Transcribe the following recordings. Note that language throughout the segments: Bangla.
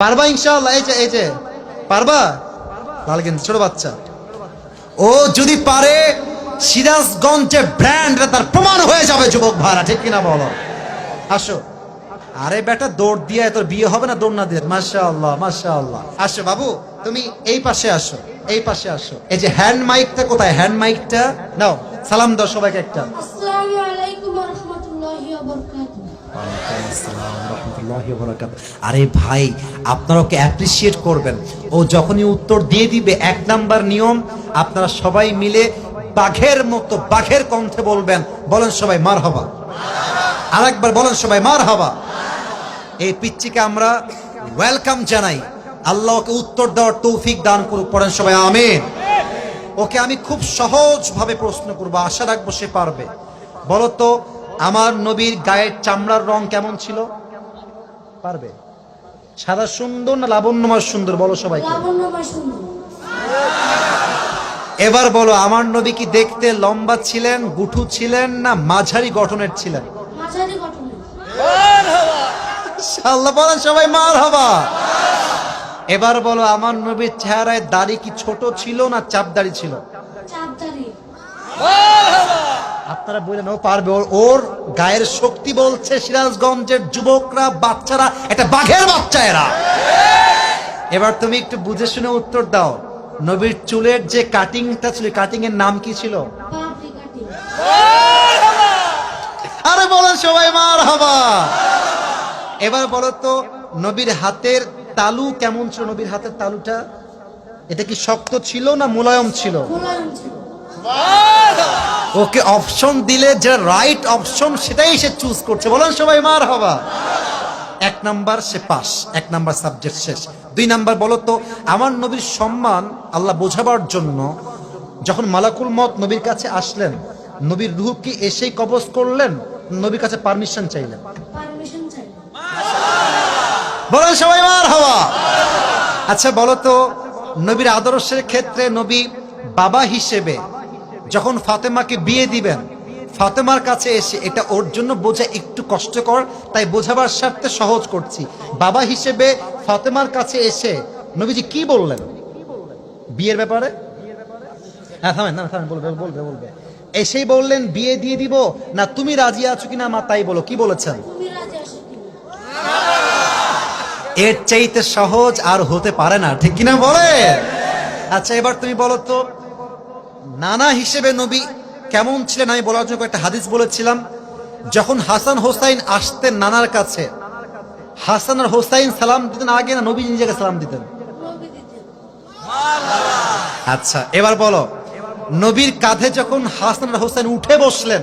পারবা ইনশাআল্লাহ? এই যে পারবা? লাল কিন্তু ছোট বাচ্চা, ও যদি পারে সিরাজগঞ্জের ব্র্যান্ড তার প্রমাণ হয়ে যাবে যুবক ভাড়া, ঠিক কিনা বলো? আসো। আরে বেটা দৌড় দিয়ে তোর বিয়ে হবে না দৌড় না দিয়ে? মাশাআল্লাহ মাশাআল্লাহ। আসো বাবু, তুমি এই পাশে আসো, এই পাশে আসো। এই যে হ্যান্ড মাইকটা কোথায়? হ্যান্ড মাইকটা নাও, সালাম দাও সবাইকে একটা। আসসালামু আলাইকুম ওয়া রাহমাতুল্লাহি ওয়া বারাকাতুহু। আরে ভাই, আপনারা ওকে অ্যাপ্রিসিয়েট করবেন। ও যখনই উত্তর দিয়ে দিবে, 1 নাম্বার নিয়ম, আপনারা সবাই মিলে বাঘের মতো বাঘের কণ্ঠে বলবেন। বলেন সবাই মারহাবা। আরেকবার বলেন সবাই মারহাবা। এই পিচ্চিকে আমরা ওয়েলকাম জানাই। আল্লাহ ওকে উত্তর দেওয়ার তৌফিক দান করুক। পড়েন সবাই আমিন। ওকে আমি খুব সহজ ভাবে প্রশ্ন করবো, আশা রাখবো সে পারবে। বলো তো, আমার নবীর গায়ের চামড়ার রং কেমন ছিল? পারবে? সাদা সুন্দর না লাবণ্যময় সুন্দর? বলো সবাইকে। লাবণ্যময় সুন্দর। এবার বলো, আমার নবী কি দেখতে লম্বা ছিলেন, গুঠু ছিলেন, না মাঝারি গঠনের ছিলেন? মাঝারি গঠনের। আল্লাহ বলেন সবাই মারহাবা। এবার বলো, আমার নবীর চেহারায় দাড়ি কি ছোট ছিল না চাপ দাড়ি ছিল? চাপদারি। আপনারা বললেন ও পারবে, ওর গায়ের শক্তি বলছে সিরাজগঞ্জের যুবকরা, বাচ্চারা, একটা বাঘের বাচ্চা এরা। এবার তুমি একটু বুঝে শুনে উত্তর দাও। নবীর চুলের যে কাটিংটা ছিল, কাটিং এর নাম কি ছিল? পাপড়ি কাটিং। আরে বলেন সবাই মারহাবা। এবার বলো তো, নবীর হাতের তালু কেমন ছিল? নবীর হাতের তালুটা এটা কি শক্ত ছিল না মুলায়ম ছিল? মোলায়েম ছিল। ওকে অপশন দিলে যে রাইট অপশন সেটাই সে চুজ করছে। বলেন সবাই মারহাবা। 1 নাম্বার সে পাস, 1 নাম্বার সাবজেক্ট শেষ। 2 নাম্বার বলো তো, আমার নবীর সম্মান আল্লাহ বোঝাবার জন্য যখন মালাকুল মত নবীর কাছে আসলেন, নবীর রূহ কি এসেই কবজ করলেন, নবীর কাছে পারমিশন চাইলেন? পারমিশন চাই। বলেন সবাই মারহাবা। আচ্ছা বলো তো, নবীর আদর্শের ক্ষেত্রে নবী বাবা হিসেবে যখন ফাতেমাকে বিয়ে দিবেন, ফাতেমার কাছে এসে, এটা ওর জন্য বোঝা একটু কষ্টকর, তাই বোঝাবার স্বার্থে সহজ করছি। বাবা হিসেবে ফাতেমার কাছে এসে নবীজি কি বললেন বিয়ের ব্যাপারে? হ্যাঁ থামেন, না থামেন, বলবে বলবে বলবে। এসেই বললেন বিয়ে দিয়ে দিব, না তুমি রাজি আছো কিনা মা তাই বলো, কি বলেছেন? তুমি রাজি আছো কিনা? এর চাইতে সহজ আর হতে পারে না, ঠিক কিনা বলে? আচ্ছা এবার তুমি বলো তো, নানা হিসেবে নবী কেমন ছিলেন আমি বলার জন্য একটা হাদিস বলেছিলাম। যখন হাসান হোসাইন আসতেন নানার কাছে, হাসান আর হোসাইন সালাম দিতেন আগে না নবী নিজেকে সালাম দিতেন? নবী দিতেন। আচ্ছা এবার বলো, নবীর কাঁধে যখন হাসান আর হোসাইন উঠে বসলেন,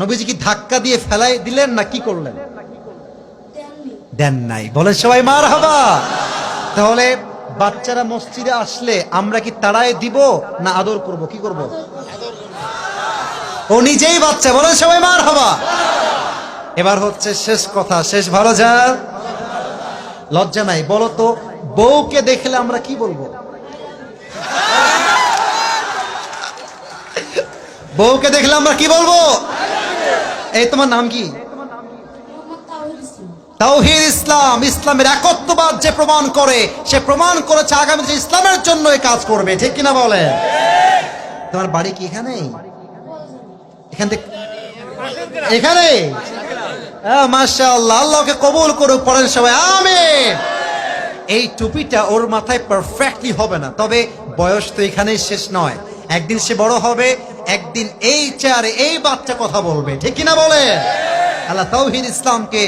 নবীজি কি ধাক্কা দিয়ে ফেলাই দিলেন না কি করলেন? দেননি। দেন নাই। বলে সবাই মারহাবা। তাহলে বাচ্চারা মসজিদে আসলে আমরা কি তাড়ায় দিব না আদর করব, কি করব? ও নিজেই বাচ্চা। বলে সবাই মারহাবা। এবার হচ্ছে শেষ কথা, শেষ ভালো যার লজ্জা নাই। বলো তো, বউকে দেখলে আমরা কি বলবো? বউকে দেখলে আমরা কি বলবো? এই তোমার নাম কি? মোহাম্মদ তাওহীদ ইসলাম। তাওহীদ ইসলাম। ইসলামের একত্ববাদ যে প্রমাণ করে, সে প্রমাণ করেছে আগামী দিনে ইসলামের জন্য এই কাজ করবে, ঠিক কিনা বলে? তোমার বাড়ি কি এখানে? এখান থেকে এখানে? মাশাআল্লাহ, আল্লাহকে কবুল করুক। পড়েন সবাই আমিন। এই টুপিটা ওর মাথায় পারফেক্টলি হবে না, তবে বয়স তো এখানেই শেষ নয়। একদিন সে বড় হবে, একদিন এই চেয়ারে এই বাচ্চা কথা বলবে, ঠিক কিনা বলে? আল্লাহ তাওহীদ ইসলামকে।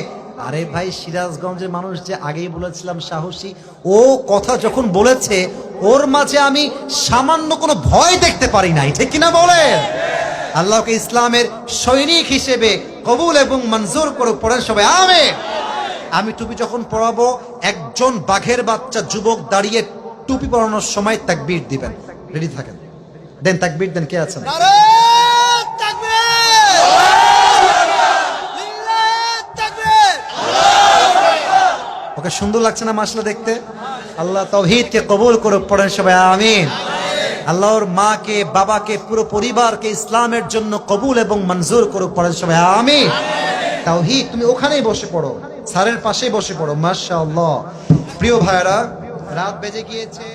আরে ভাই, সিরাজগঞ্জের মানুষ যে আগেই বলেছিলাম সাহসী, ও কথা যখন বলেছে ওর মাঝে আমি সামান্য কোনো ভয় দেখতে পারি নাই, ঠিক কিনা বলে? আল্লাহকে ইসলামের সৈনিক হিসেবে কবুল এবং মঞ্জুর করুক। পড়েন সবাই আমিন। আমি টুপি যখন পরাবো, একজন বাঘের বাচ্চা যুবক দাঁড়িয়ে টুপি পরানোর সময় তাকবীর দিবেন। রেডি থাকেন, দেন তাকবীর দেন। কে আছেন? ওকে সুন্দর লাগছে না মাশাআল্লাহ দেখতে? আল্লাহ তাওহীদকে কবুল করুক। পড়েন সবাই আমিন। আল্লাহর মাকে, বাবাকে, পুরো পরিবারকে ইসলামের জন্য কবুল এবং মঞ্জুর করুক। পড়েন সবাই আমিন। তাওহীদ, তুমি ওখানেই বসে পড়ো, স্যারের পাশেই বসে পড়ো। মাশাআল্লাহ। প্রিয় ভাইরা, রাত বেজে গিয়েছে।